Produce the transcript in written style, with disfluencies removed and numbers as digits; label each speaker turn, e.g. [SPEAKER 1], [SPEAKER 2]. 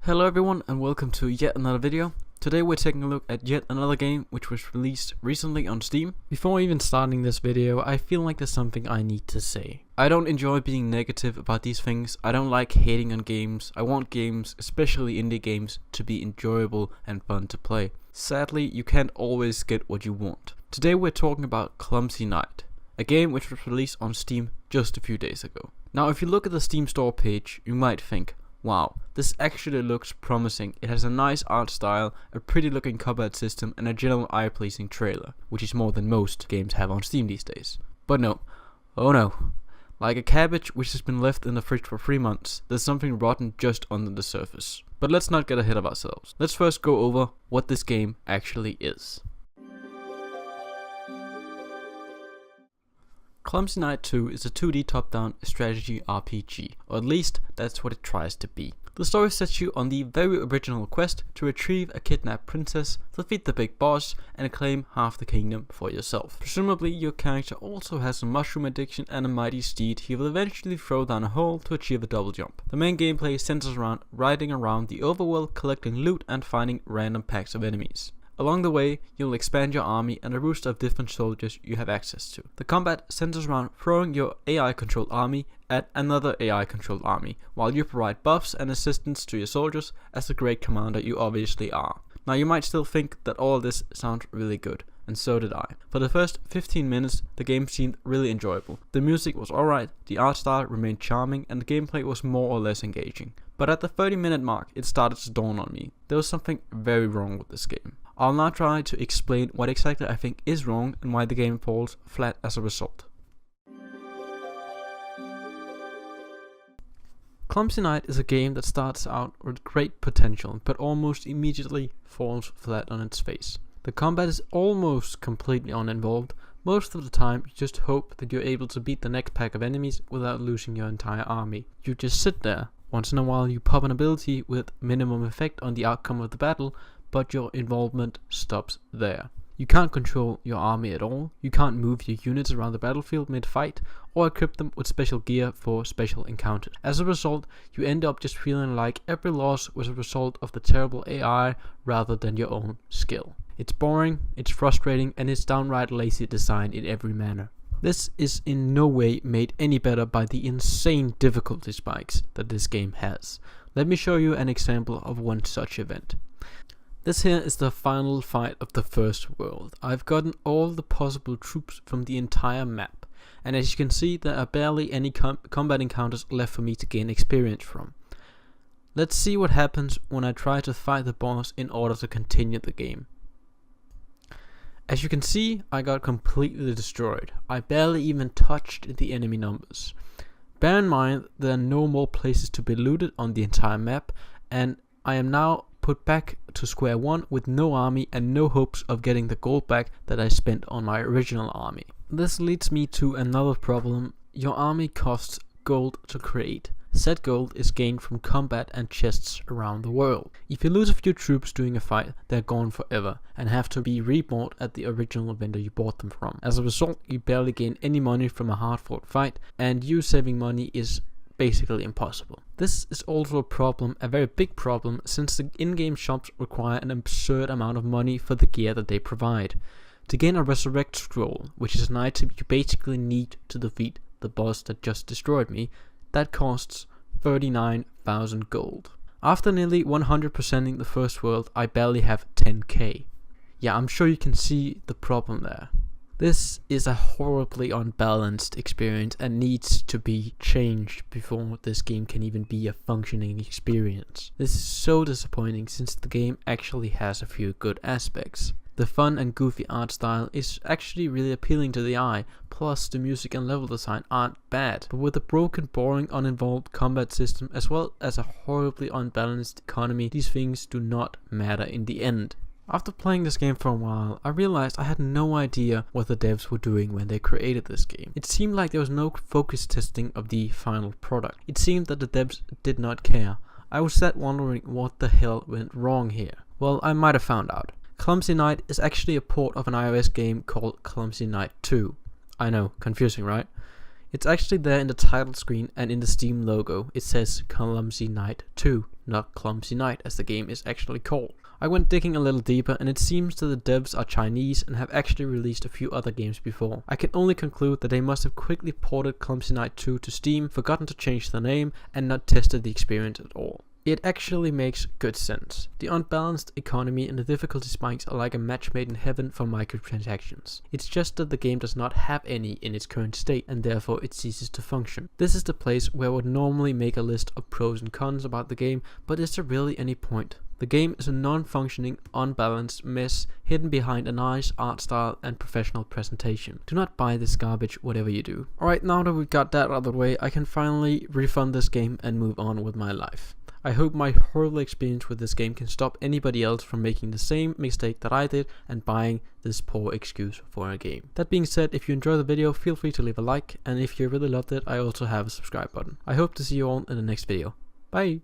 [SPEAKER 1] Hello everyone and welcome to yet another video. Today we're taking a look at yet another game which was released recently on Steam. Before even starting this video, I feel like there's something I need to say. I don't enjoy being negative about these things. I don't like hating on games. I want games, especially indie games, to be enjoyable and fun to play. Sadly, you can't always get what you want. Today we're talking about Clumsy Knight, a game which was released on Steam just a few days ago. Now if you look at the Steam store page, you might think, wow, this actually looks promising. It has a nice art style, a pretty looking combat system, and a general eye-pleasing trailer, which is more than most games have on Steam these days. But no, oh no. Like a cabbage which has been left in the fridge for 3 months, there's something rotten just under the surface. But let's not get ahead of ourselves. Let's first go over what this game actually is. Clumsy Knight 2 is a 2D top-down strategy RPG, or at least that's what it tries to be. The story sets you on the very original quest to retrieve a kidnapped princess, defeat the big boss, and claim half the kingdom for yourself. Presumably your character also has a mushroom addiction and a mighty steed he will eventually throw down a hole to achieve a double jump. The main gameplay centers around riding around the overworld, collecting loot and finding random packs of enemies. Along the way, you'll expand your army and a roster of different soldiers you have access to. The combat centers around throwing your AI-controlled army at another AI-controlled army, while you provide buffs and assistance to your soldiers as the great commander you obviously are. Now you might still think that all of this sounds really good, and so did I. For the first 15 minutes, the game seemed really enjoyable. The music was alright, the art style remained charming, and the gameplay was more or less engaging. But at the 30-minute mark, it started to dawn on me. There was something very wrong with this game. I'll now try to explain what exactly I think is wrong and why the game falls flat as a result. Clumsy Knight is a game that starts out with great potential, but almost immediately falls flat on its face. The combat is almost completely uninvolved. Most of the time, you just hope that you're able to beat the next pack of enemies without losing your entire army. You just sit there. Once in a while, you pop an ability with minimum effect on the outcome of the battle, but your involvement stops there. You can't control your army at all, you can't move your units around the battlefield mid-fight, or equip them with special gear for special encounters. As a result, you end up just feeling like every loss was a result of the terrible AI rather than your own skill. It's boring, it's frustrating, and it's downright lazy design in every manner. This is in no way made any better by the insane difficulty spikes that this game has. Let me show you an example of one such event. This here is the final fight of the first world. I've gotten all the possible troops from the entire map, and as you can see, there are barely any combat encounters left for me to gain experience from. Let's see what happens when I try to fight the boss in order to continue the game. As you can see, I got completely destroyed. I barely even touched the enemy numbers. Bear in mind, there are no more places to be looted on the entire map, and I am now put back to square one with no army and no hopes of getting the gold back that I spent on my original army. This leads me to another problem. Your army costs gold to create. Said gold is gained from combat and chests around the world. If you lose a few troops during a fight, they're gone forever and have to be rebought at the original vendor you bought them from. As a result, you barely gain any money from a hard-fought fight, and you saving money is basically impossible. This is also a problem, a very big problem, since the in-game shops require an absurd amount of money for the gear that they provide. To gain a resurrect scroll, which is an item you basically need to defeat the boss that just destroyed me, that costs 39,000 gold. After nearly 100%ing the first world, I barely have 10k. Yeah, I'm sure you can see the problem there. This is a horribly unbalanced experience and needs to be changed before this game can even be a functioning experience. This is so disappointing since the game actually has a few good aspects. The fun and goofy art style is actually really appealing to the eye, plus the music and level design aren't bad. But with a broken, boring, uninvolved combat system as well as a horribly unbalanced economy, these things do not matter in the end. After playing this game for a while, I realized I had no idea what the devs were doing when they created this game. It seemed like there was no focus testing of the final product. It seemed that the devs did not care. I was sat wondering what the hell went wrong here. Well, I might have found out. Clumsy Knight is actually a port of an iOS game called Clumsy Knight 2. I know, confusing, right? It's actually there in the title screen, and in the Steam logo it says Clumsy Knight 2, not Clumsy Knight as the game is actually called. I went digging a little deeper, and it seems that the devs are Chinese and have actually released a few other games before. I can only conclude that they must have quickly ported Clumsy Knight 2 to Steam, forgotten to change the name, and not tested the experience at all. It actually makes good sense. The unbalanced economy and the difficulty spikes are like a match made in heaven for microtransactions. It's just that the game does not have any in its current state, and therefore it ceases to function. This is the place where I would normally make a list of pros and cons about the game, but is there really any point? The game is a non-functioning, unbalanced mess hidden behind a nice art style and professional presentation. Do not buy this garbage, whatever you do. Alright, now that we've got that out of the way, I can finally refund this game and move on with my life. I hope my horrible experience with this game can stop anybody else from making the same mistake that I did and buying this poor excuse for a game. That being said, if you enjoyed the video, feel free to leave a like, and if you really loved it, I also have a subscribe button. I hope to see you all in the next video. Bye!